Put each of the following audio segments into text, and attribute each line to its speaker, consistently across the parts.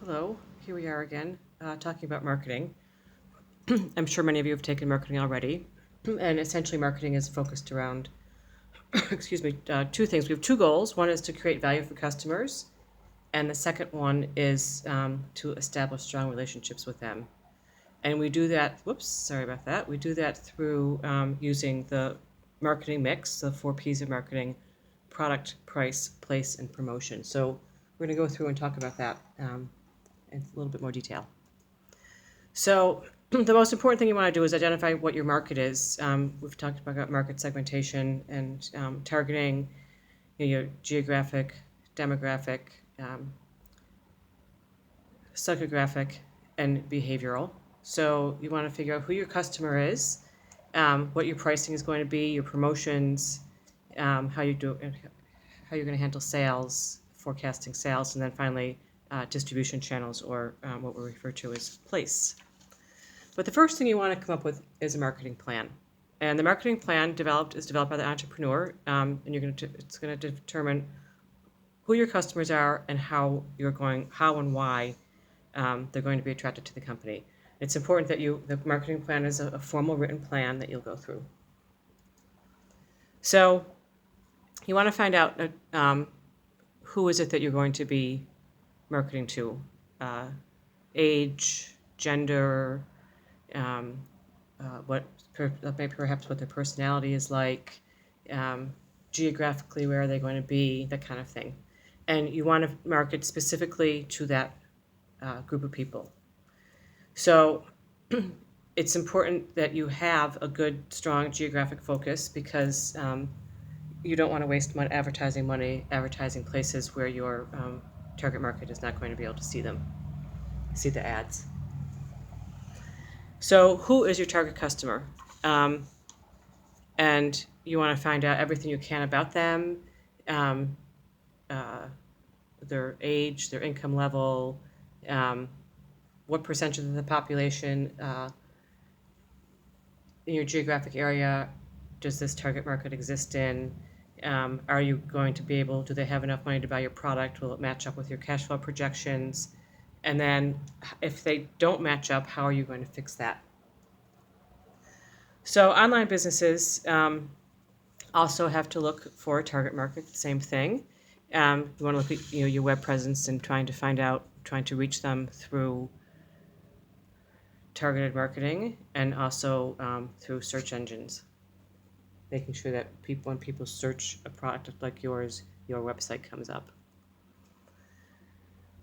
Speaker 1: Hello, here we are again, talking about marketing. I'm sure many of you have taken marketing already, and essentially marketing is focused around, two things. We have two goals. One is to create value for customers, and the second one is to establish strong relationships with them. And we do that, we do that through using the marketing mix, the 4 Ps of marketing: product, price, place, and promotion. So we're going to go through and talk about that in a little bit more detail. So the most important thing you want to do is identify what your market is. We've talked about market segmentation and targeting, your geographic, demographic, psychographic, and behavioral. So you want to figure out who your customer is, what your pricing is going to be, your promotions, how you're going to handle sales, forecasting sales, and then finally distribution channels, or what we refer to as place. But the first thing you want to come up with is a marketing plan. And the marketing plan is developed by the entrepreneur, and it's going to determine who your customers are and how and why they're going to be attracted to the company. It's important that the marketing plan is a formal written plan that you'll go through. So you want to find out who is it that you're going to be marketing to: age, gender, perhaps what their personality is like, geographically where are they going to be, that kind of thing. And you want to market specifically to that group of people. So it's important that you have a good, strong geographic focus, because you don't want to waste advertising money advertising places where your target market is not going to be able to see the ads. So who is your target customer? And you want to find out everything you can about them, their age, their income level, what percentage of the population in your geographic area does this target market exist in? Are you going to be able, do they have enough money to buy your product? Will it match up with your cash flow projections? And then if they don't match up, how are you going to fix that? So online businesses also have to look for a target market, same thing. You want to look at your web presence and trying to reach them through targeted marketing, and also through search engines, making sure that when people search a product like yours, your website comes up.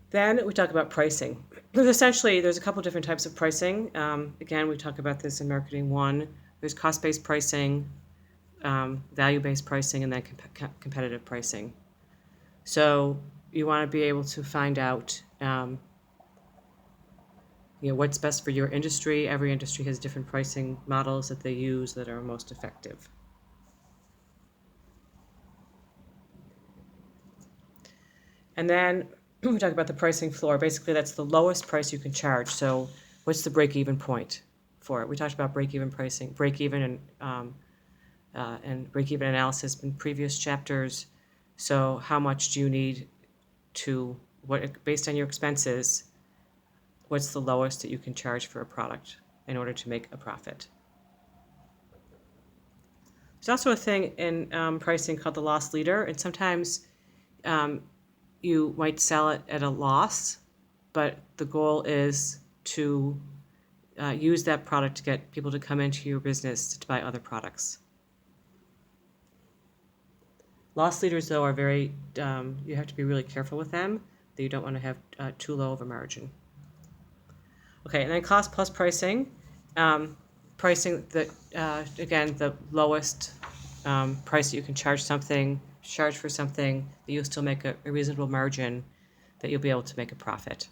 Speaker 1: Then we talk about pricing. There's a couple different types of pricing. Again, we talk about this in Marketing 1. There's cost-based pricing, value-based pricing, and then competitive pricing. So you want to be able to find out what's best for your industry. Every industry has different pricing models that they use that are most effective. And then we talk about the pricing floor. Basically, that's the lowest price you can charge. So what's the break-even point for it? We talked about break-even pricing, break-even and break-even analysis in previous chapters. So how much do you need based on your expenses, what's the lowest that you can charge for a product in order to make a profit? There's also a thing in pricing called the loss leader, and sometimes you might sell it at a loss, but the goal is to use that product to get people to come into your business to buy other products. Loss leaders, though, are you have to be really careful with them, that you don't want to have too low of a margin. Okay, and then cost plus pricing. Pricing that, again, the lowest price that you can charge for something that you'll still make a reasonable margin, that you'll be able to make a profit.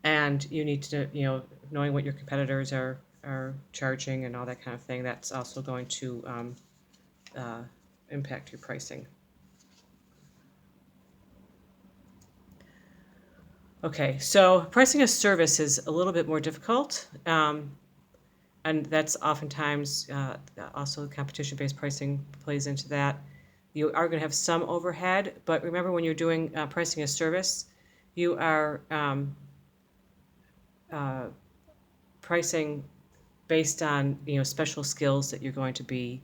Speaker 1: And you need to, knowing what your competitors are charging and all that kind of thing, that's also going to impact your pricing. Okay, so pricing a service is a little bit more difficult, and that's oftentimes also competition-based pricing plays into that. You are going to have some overhead, but remember, when you're doing pricing a service, you are pricing based on special skills that you're going to be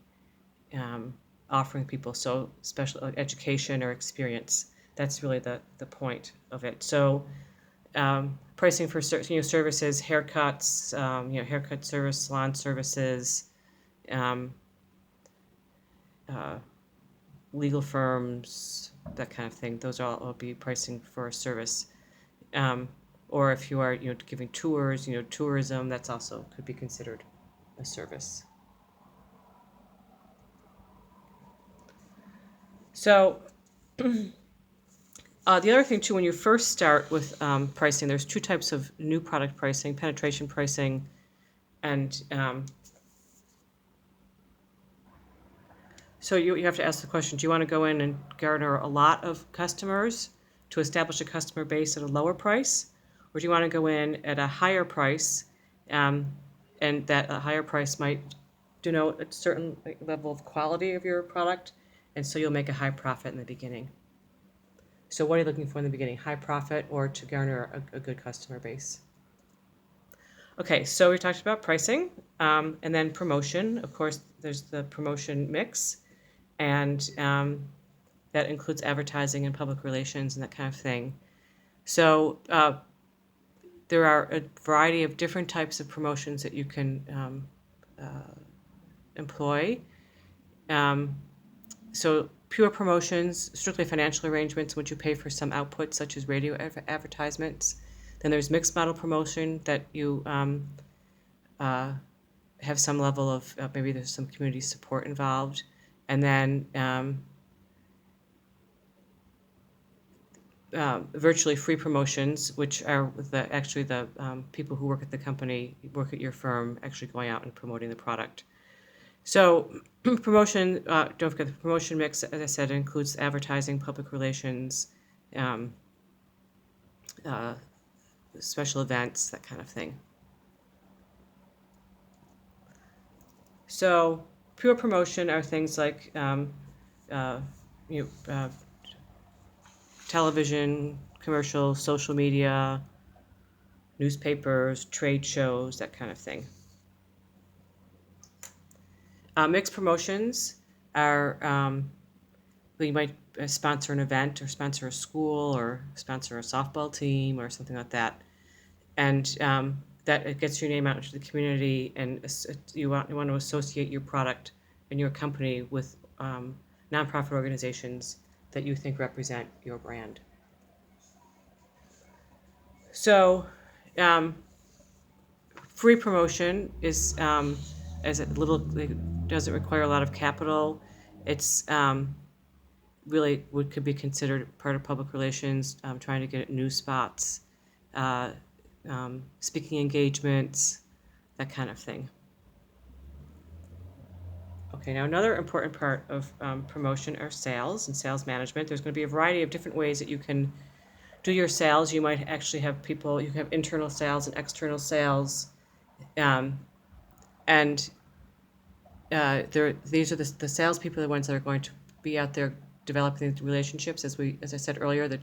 Speaker 1: offering people. So special education or experience. That's really the point of it. So pricing for services, haircuts, haircut service, salon services, um, uh, legal firms, that kind of thing. Those all will be pricing for a service. Um, or if you are giving tours, tourism, that's also could be considered a service. So the other thing too, when you first start with pricing, there's two types of new product pricing: penetration pricing, and so you have to ask the question: do you want to go in and garner a lot of customers to establish a customer base at a lower price, or do you want to go in at a higher price, um, and that a higher price might denote a certain level of quality of your product, and so you'll make a high profit in the beginning. So what are you looking for in the beginning? High profit or to garner a good customer base? Okay, so we talked about pricing, and then promotion. Of course, there's the promotion mix, and that includes advertising and public relations and that kind of thing. So there are a variety of different types of promotions that you can employ. So pure promotions, strictly financial arrangements, which you pay for some output, such as radio advertisements. Then there's mixed model promotion that you have some level of maybe there's some community support involved, and then virtually free promotions, which are the people who work at the company, work at your firm, actually going out and promoting the product. So promotion, don't forget the promotion mix, as I said, includes advertising, public relations, special events, that kind of thing. So pure promotion are things like television, commercials, social media, newspapers, trade shows, that kind of thing. Mixed promotions are you might sponsor an event or sponsor a school or sponsor a softball team or something like that, and that it gets your name out into the community, and you want to associate your product and your company with nonprofit organizations that you think represent your brand. So free promotion is as it doesn't require a lot of capital. It's really could be considered part of public relations, trying to get news spots, speaking engagements, that kind of thing. Okay, now another important part of promotion are sales and sales management. There's going to be a variety of different ways that you can do your sales. You might actually have people, you have internal sales and external sales, and these are the salespeople, are the ones that are going to be out there developing the relationships. As I said earlier, the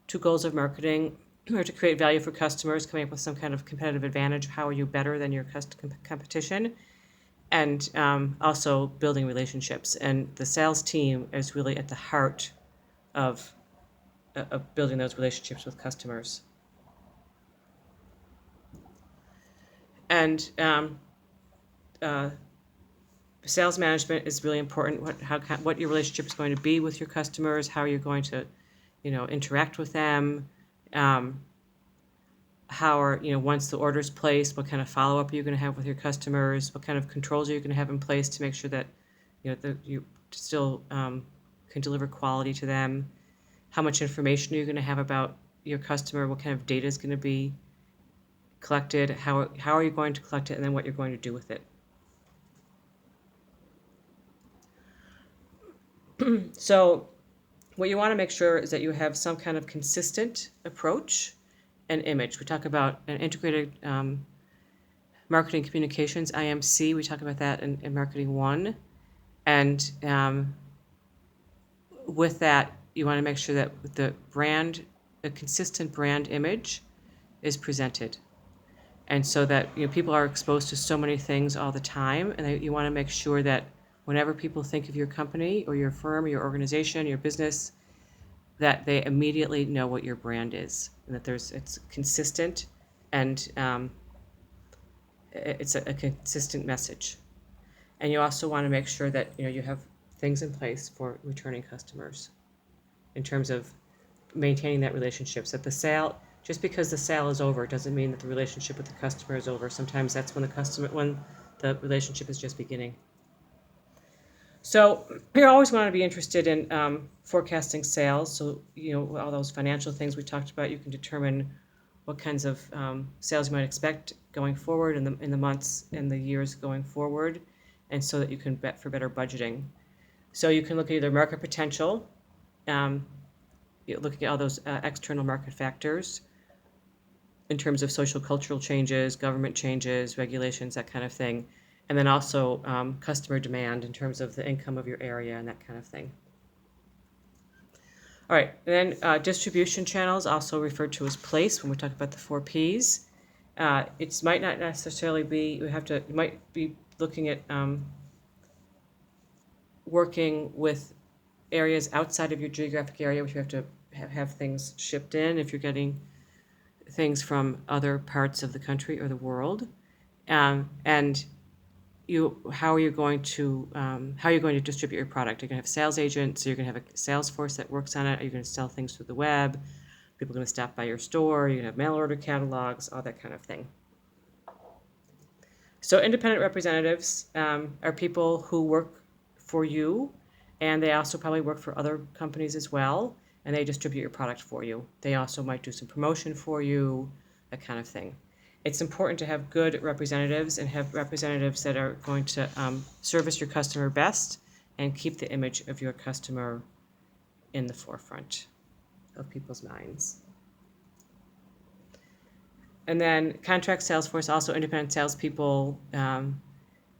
Speaker 1: two goals of marketing are to create value for customers, coming up with some kind of competitive advantage. How are you better than your competition? And also building relationships. And the sales team is really at the heart of building those relationships with customers. And sales management is really important. What your relationship is going to be with your customers, how you're going to, interact with them. How are, once the order's placed, what kind of follow-up are you going to have with your customers? What kind of controls are you going to have in place to make sure that, you still can deliver quality to them? How much information are you going to have about your customer? What kind of data is going to be collected? How are you going to collect it? And then what you're going to do with it. So what you want to make sure is that you have some kind of consistent approach and image. We talk about an integrated marketing communications, IMC. We talk about that in Marketing 1. And with that, you want to make sure that the brand a consistent brand image is presented. And so that people are exposed to so many things all the time, and you want to make sure that whenever people think of your company or your firm or your organization, your business, that they immediately know what your brand is, and that it's consistent, and it's a consistent message. And you also want to make sure that you have things in place for returning customers in terms of maintaining that relationship. So that the sale, just because the sale is over, doesn't mean that the relationship with the customer is over. Sometimes that's when the relationship is just beginning. So you always want to be interested in forecasting sales. So all those financial things we talked about, you can determine what kinds of sales you might expect going forward in the months and the years going forward, and so that you can bet for better budgeting. So you can look at either market potential, looking at all those external market factors in terms of social cultural changes, government changes, regulations, that kind of thing. And then also customer demand in terms of the income of your area and that kind of thing. All right, and then distribution channels, also referred to as place when we talk about the 4 Ps. It might not necessarily be, you might be looking at working with areas outside of your geographic area, which you have to have things shipped in if you're getting things from other parts of the country or the world. And how are you going to distribute your product? You're going to have sales agents, so you're going to have a sales force that works on it. Are you going to sell things through the web? People are going to stop by your store. You're going to have mail order catalogs, all that kind of thing. So independent representatives are people who work for you, and they also probably work for other companies as well, and they distribute your product for you. They also might do some promotion for you, that kind of thing. It's important to have good representatives and have representatives that are going to service your customer best and keep the image of your customer in the forefront of people's minds. And then contract sales force, also independent salespeople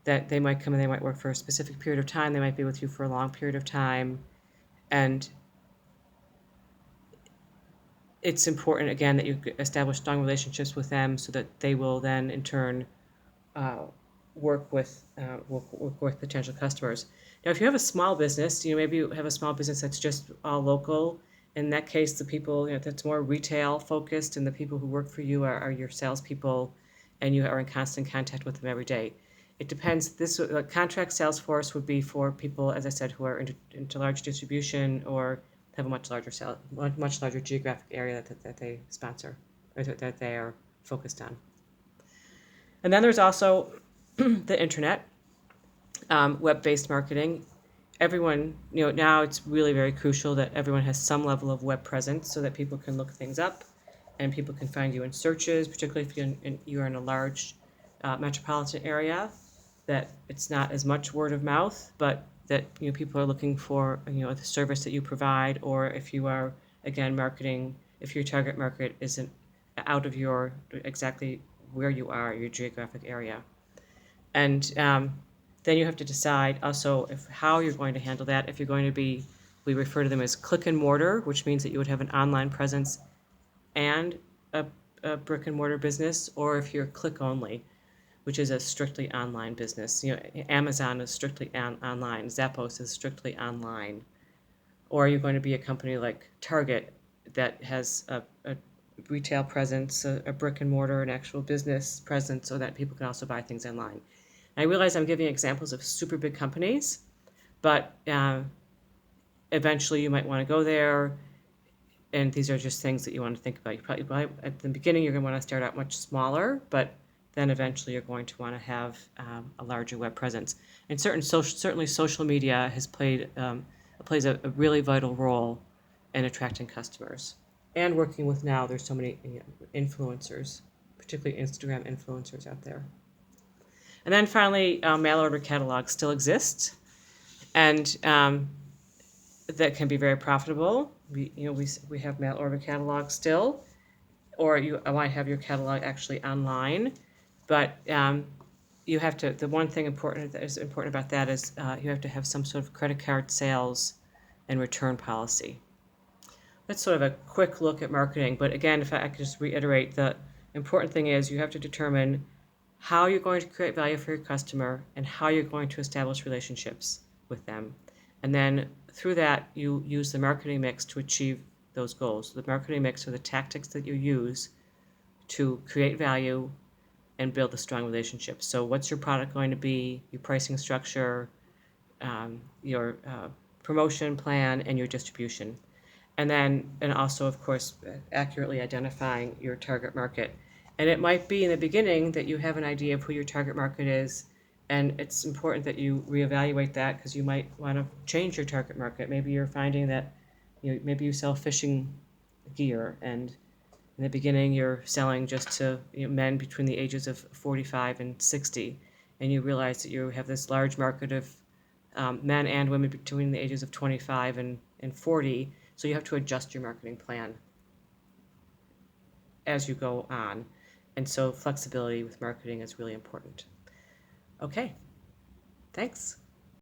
Speaker 1: that they might come and they might work for a specific period of time. They might be with you for a long period of time. And it's important, again, that you establish strong relationships with them so that they will then, in turn, work with potential customers. Now, if you have a small business, maybe you have a small business that's just all local. In that case, the people that's more retail focused, and the people who work for you are your salespeople, and you are in constant contact with them every day. It depends. This contract sales force would be for people, as I said, who are into large distribution or have a much larger geographic area that they sponsor or that they are focused on. And then there's also the internet, web-based marketing. Everyone, now it's really very crucial that everyone has some level of web presence so that people can look things up and people can find you in searches, particularly if you're in a large metropolitan area, that it's not as much word of mouth, but that people are looking for the service that you provide, or if you are, again, marketing, if your target market isn't out of exactly where you are, your geographic area. And then you have to decide also how you're going to handle that. If you're going to be, we refer to them as click and mortar, which means that you would have an online presence and a brick and mortar business, or if you're click only, which is a strictly online business. Amazon is strictly online. Zappos is strictly online. Or are you going to be a company like Target that has a retail presence, a brick and mortar, an actual business presence, so that people can also buy things online? And I realize I'm giving examples of super big companies, but eventually you might want to go there, and these are just things that you want to think about. You probably at the beginning you're going to want to start out much smaller, but then eventually you're going to want to have a larger web presence. And certainly social media plays a really vital role in attracting customers. And working with now, there's so many influencers, particularly Instagram influencers out there. And then finally, mail order catalogs still exist, and that can be very profitable. We have mail order catalogs still, or you might have your catalog actually online. But you have to. The one thing that is important about that is you have to have some sort of credit card sales and return policy. that's sort of a quick look at marketing. But again, if I could just reiterate, the important thing is you have to determine how you're going to create value for your customer and how you're going to establish relationships with them. And then through that, you use the marketing mix to achieve those goals. The marketing mix are the tactics that you use to create value and build a strong relationship. So, what's your product going to be, your pricing structure, your promotion plan, and your distribution. And also, of course, accurately identifying your target market. And it might be in the beginning that you have an idea of who your target market is, and it's important that you reevaluate that because you might want to change your target market. Maybe you're finding that maybe you sell fishing gear, and in the beginning you're selling just to men between the ages of 45 and 60, and you realize that you have this large market of men and women between the ages of 25 and 40. So you have to adjust your marketing plan as you go on. And so flexibility with marketing is really important. Okay, thanks.